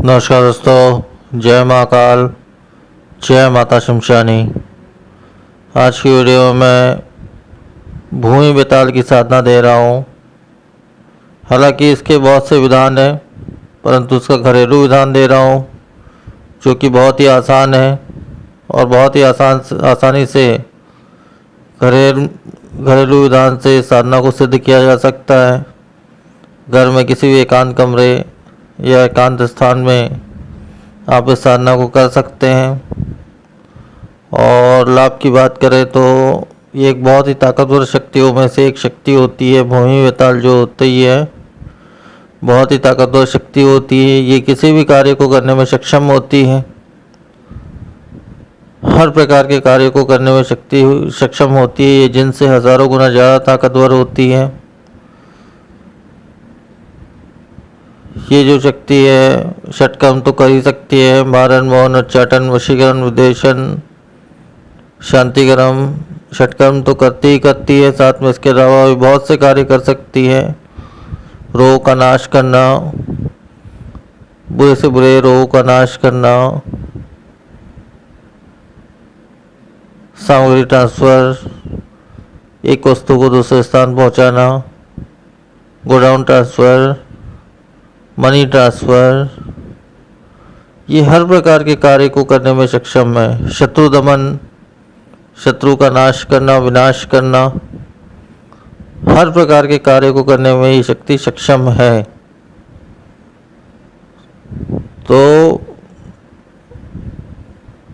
नमस्कार दोस्तों, जय महाकाल, जय माता शमशानी। आज की वीडियो में भूमि बेताल की साधना दे रहा हूँ। हालांकि इसके बहुत से विधान हैं, परंतु उसका घरेलू विधान दे रहा हूँ जो कि बहुत ही आसान है और बहुत ही आसानी से घरेलू विधान से साधना को सिद्ध किया जा सकता है। घर में किसी भी एकांत कमरे या एकांत स्थान में आप इस साधना को कर सकते हैं। और लाभ की बात करें तो ये एक बहुत ही ताकतवर शक्तियों में से एक शक्ति होती है। भूमि बेताल जो होती है बहुत ही ताकतवर शक्ति होती है। ये किसी भी कार्य को करने में सक्षम होती है, हर प्रकार के कार्य को करने में सक्षम होती है। ये जिनसे हजारों गुना ज़्यादा ताकतवर होती है। ये जो शक्ति है षटकर्म तो कर ही सकती है, मारण, मौन, उच्चाटन, वशीकरण, विदेशन, शांतिकर्म। षटकर्म तो करती ही करती है, साथ में इसके अलावा भी बहुत से कार्य कर सकती है। रोग का नाश करना, बुरे से बुरे रोग का नाश करना, सामग्री ट्रांसफ़र, एक वस्तु को दूसरे स्थान पहुंचाना, गोडाउन ट्रांसफ़र, मनी ट्रांसफ़र, ये हर प्रकार के कार्य को करने में सक्षम है। शत्रु दमन, शत्रु का नाश करना, विनाश करना, हर प्रकार के कार्य को करने में ये शक्ति सक्षम है। तो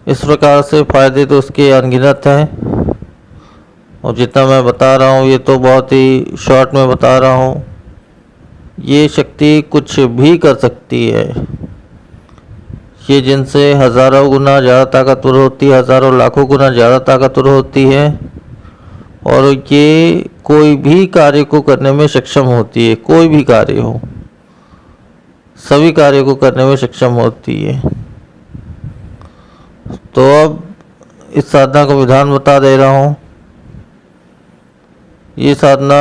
इस प्रकार से फायदे तो उसके अनगिनत हैं और जितना मैं बता रहा हूँ ये तो बहुत ही शॉर्ट में बता रहा हूँ। ये शक्ति कुछ भी कर सकती है। ये जिनसे हज़ारों गुना ज़्यादा ताकतवर होती है, हज़ारों लाखों गुना ज़्यादा ताकतवर होती है और ये कोई भी कार्य को करने में सक्षम होती है। कोई भी कार्य हो, सभी कार्य को करने में सक्षम होती है। तो अब इस साधना का विधान बता दे रहा हूँ। ये साधना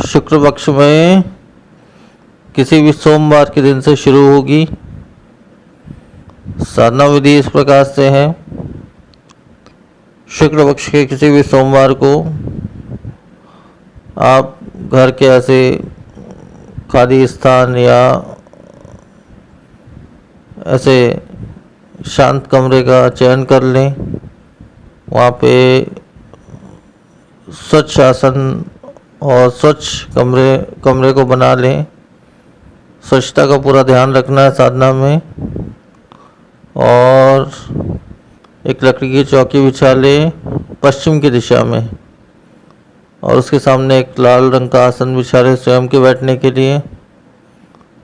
शुक्ल पक्ष में किसी भी सोमवार के दिन से शुरू होगी। साधना विधि इस प्रकार से है। शुक्ल पक्ष के किसी भी सोमवार को आप घर के ऐसे खाली स्थान या ऐसे शांत कमरे का चयन कर लें। वहाँ पे स्वच्छ आसन और स्वच्छ कमरे को बना लें। स्वच्छता का पूरा ध्यान रखना है साधना में। और एक लकड़ी की चौकी बिछा लें पश्चिम की दिशा में और उसके सामने एक लाल रंग का आसन बिछा लें स्वयं के बैठने के लिए।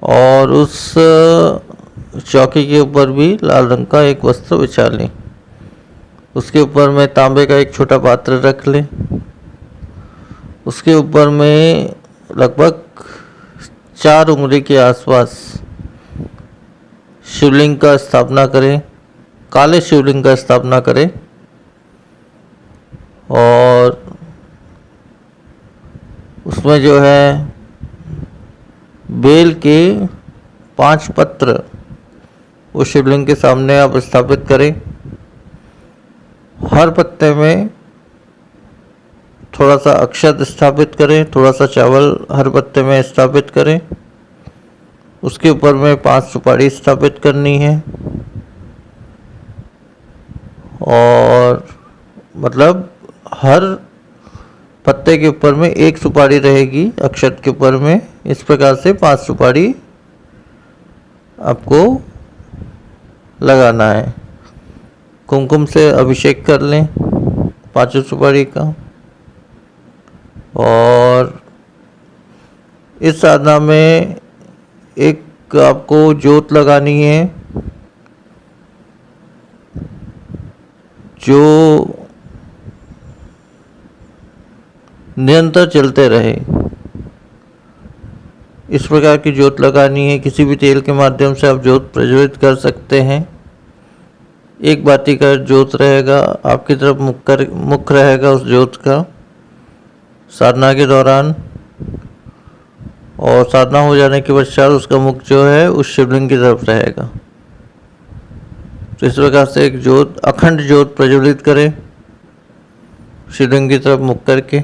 और उस चौकी के ऊपर भी लाल रंग का एक वस्त्र बिछा लें। उसके ऊपर में तांबे का एक छोटा पात्र रख लें। उसके ऊपर में लगभग 4 उंगली के आसपास शिवलिंग का स्थापना करें, काले शिवलिंग का स्थापना करें। और उसमें जो है बेल के 5 पत्र उस शिवलिंग के सामने आप स्थापित करें। हर पत्ते में थोड़ा सा अक्षत स्थापित करें, थोड़ा सा चावल हर पत्ते में स्थापित करें। उसके ऊपर में 5 सुपारी स्थापित करनी है। और मतलब हर पत्ते के ऊपर में 1 सुपारी रहेगी, अक्षत के ऊपर में। इस प्रकार से 5 सुपारी आपको लगाना है। कुमकुम से अभिषेक कर लें 5 सुपारी का। और इस साधना में एक आपको ज्योत लगानी है जो निरंतर चलते रहे। इस प्रकार की ज्योत लगानी है। किसी भी तेल के माध्यम से आप ज्योत प्रज्वलित कर सकते हैं। एक बाती का ज्योत रहेगा, आपकी तरफ मुख रहेगा उस ज्योत का साधना के दौरान। और साधना हो जाने के पश्चात उसका मुख जो है उस शिवलिंग की तरफ रहेगा। तो इस प्रकार से एक ज्योत, अखंड ज्योत प्रज्वलित करें शिवलिंग की तरफ मुख करके।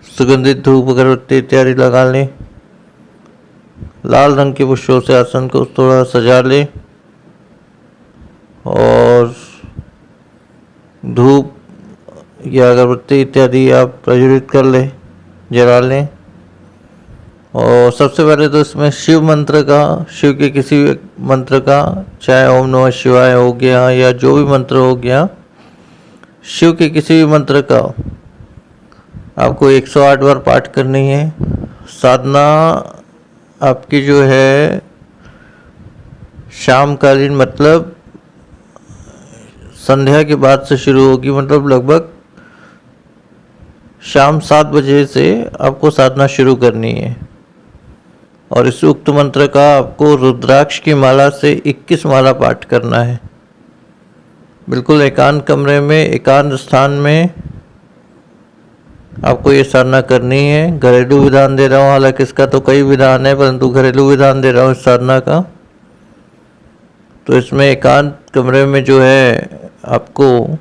सुगंधित धूप अगरबत्ती इत्यादि लगा लें। लाल रंग के पुष्पों से आसन को थोड़ा सजा लें और धूप या अगरबत्ती इत्यादि आप प्रज्वलित कर लें, जला लें। और सबसे पहले तो इसमें शिव मंत्र का, शिव के किसी भी मंत्र का, चाहे ओम नमः शिवाय हो गया या जो भी मंत्र हो गया, शिव के किसी भी मंत्र का आपको 108 बार पाठ करनी है। साधना आपकी जो है शामकालीन, मतलब संध्या के बाद से शुरू होगी, मतलब लगभग शाम 7 बजे से आपको साधना शुरू करनी है। और इस उक्त मंत्र का आपको रुद्राक्ष की माला से 21 माला पाठ करना है। बिल्कुल एकांत कमरे में, एकांत स्थान में आपको ये साधना करनी है। घरेलू विधान दे रहा हूँ, हालांकि इसका तो कई विधान है, परंतु घरेलू विधान दे रहा हूँ इस साधना का। तो इसमें एकांत कमरे में जो है आपको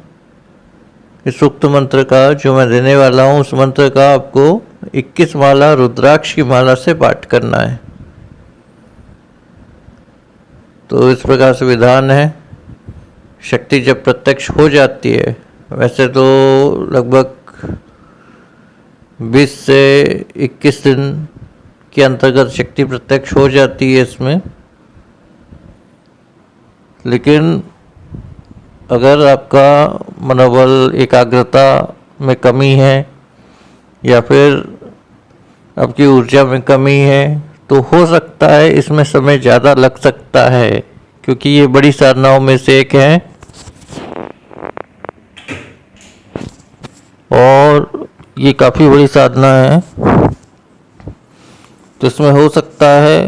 इस उक्त मंत्र का जो मैं देने वाला हूँ, उस मंत्र का आपको 21 माला रुद्राक्ष की माला से पाठ करना है। तो इस प्रकार से विधान है। शक्ति जब प्रत्यक्ष हो जाती है, वैसे तो लगभग 20 से 21 दिन के अंतर्गत शक्ति प्रत्यक्ष हो जाती है इसमें, लेकिन अगर आपका मनोबल, एकाग्रता में कमी है या फिर आपकी ऊर्जा में कमी है, तो हो सकता है इसमें समय ज़्यादा लग सकता है, क्योंकि ये बड़ी साधनाओं में से एक है और ये काफ़ी बड़ी साधना है। तो इसमें हो सकता है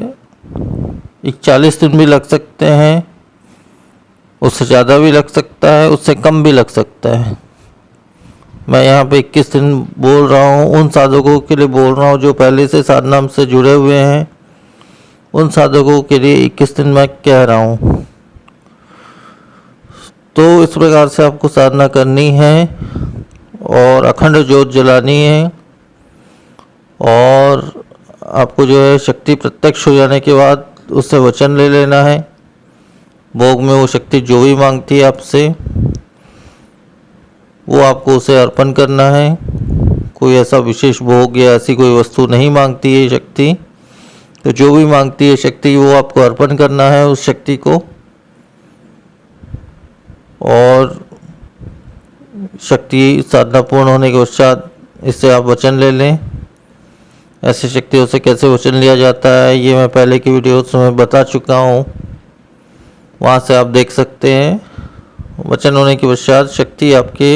41 दिन भी लग सकते हैं, उससे ज़्यादा भी लग सकता है, उससे कम भी लग सकता है। मैं यहाँ पे 21 दिन बोल रहा हूँ, उन साधकों के लिए बोल रहा हूँ जो पहले से साधना से जुड़े हुए हैं, उन साधकों के लिए 21 दिन मैं कह रहा हूँ। तो इस प्रकार से आपको साधना करनी है और अखंड ज्योत जलानी है। और आपको जो है शक्ति प्रत्यक्ष हो जाने के बाद उससे वचन ले लेना है। भोग में वो शक्ति जो भी मांगती है आपसे, वो आपको उसे अर्पण करना है। कोई ऐसा विशेष भोग या ऐसी कोई वस्तु नहीं मांगती है शक्ति, तो जो भी मांगती है शक्ति वो आपको अर्पण करना है उस शक्ति को। और शक्ति साधना पूर्ण होने के पश्चात इससे आप वचन ले लें। ऐसी शक्तियों से कैसे वचन लिया जाता है ये मैं पहले की वीडियोस में बता चुका हूँ, वहाँ से आप देख सकते हैं। वचन होने के पश्चात शक्ति आपके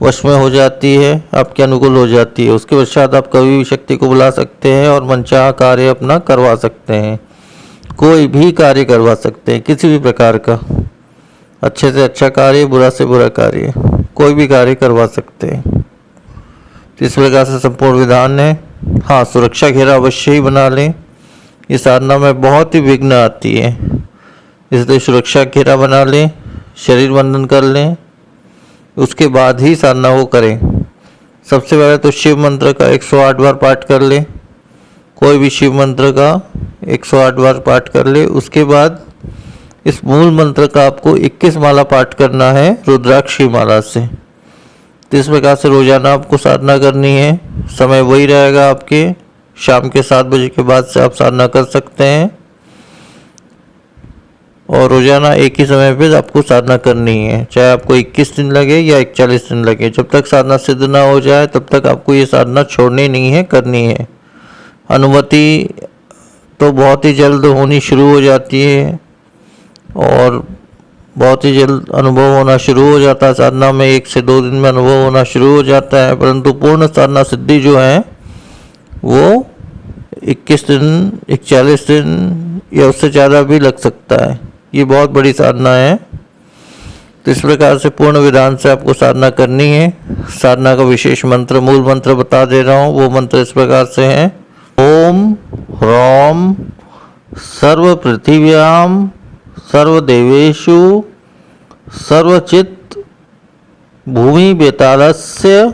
वश में हो जाती है, आपके अनुकूल हो जाती है। उसके पश्चात आप कभी भी शक्ति को बुला सकते हैं और मनचाहा कार्य अपना करवा सकते हैं। कोई भी कार्य करवा सकते हैं, किसी भी प्रकार का, अच्छे से अच्छा कार्य, बुरा से बुरा कार्य, कोई भी कार्य करवा सकते हैं। तो इस प्रकार से संपूर्ण विधान है। हाँ, सुरक्षा घेरा अवश्य ही बना लें। इस साधना में बहुत ही विघ्न आती है, इसलिए सुरक्षा घेरा बना लें, शरीर बंधन कर लें, उसके बाद ही साधना को करें। सबसे पहले तो शिव मंत्र का 108 बार पाठ कर लें। कोई भी शिव मंत्र का 108 बार पाठ कर ले। उसके बाद इस मूल मंत्र का आपको 21 माला पाठ करना है रुद्राक्ष की माला से। तो इस प्रकार से रोजाना आपको साधना करनी है। समय वही रहेगा आपके, शाम के 7 बजे के बाद से आप साधना कर सकते हैं और रोजाना एक ही समय पे आपको साधना करनी है, चाहे आपको 21 दिन लगे या 41 दिन लगे। जब तक साधना सिद्ध ना हो जाए तब तक आपको ये साधना छोड़नी नहीं है, करनी है। अनुमति तो बहुत ही जल्द होनी शुरू हो जाती है और बहुत ही जल्द अनुभव होना शुरू हो जाता है साधना में, 1 से 2 दिन में अनुभव होना शुरू हो जाता है। परंतु पूर्ण साधना सिद्धि जो है वो 21 दिन, 41 दिन या उससे ज़्यादा भी लग सकता है। ये बहुत बड़ी साधना है। तो इस प्रकार से पूर्ण विधान से आपको साधना करनी है। साधना का विशेष मंत्र, मूल मंत्र बता दे रहा हूँ। वो मंत्र इस प्रकार से है: ओम ह्रौम सर्व पृथिव्याम सर्वदेवेषु सर्वचित् भूमि बेतालस्य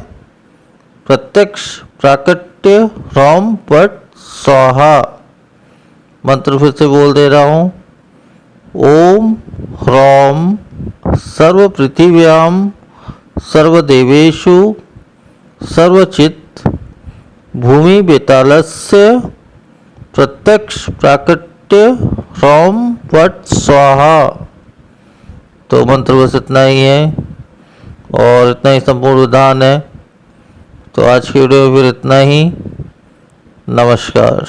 प्रत्यक्ष प्राकट्य ह्रौम पट स्वाहा। मंत्र फिर से बोल दे रहा हूँ। ओम ह्रौम सर्व पृथिव्याम सर्वदेवेषु सर्वचित् भूमि बेतालस्य प्रत्यक्ष प्राकट्य ह्रौम पट स्वाहा। तो मंत्र बस इतना ही है और इतना ही संपूर्ण विधान है। तो आज की वीडियो में फिर इतना ही। नमस्कार।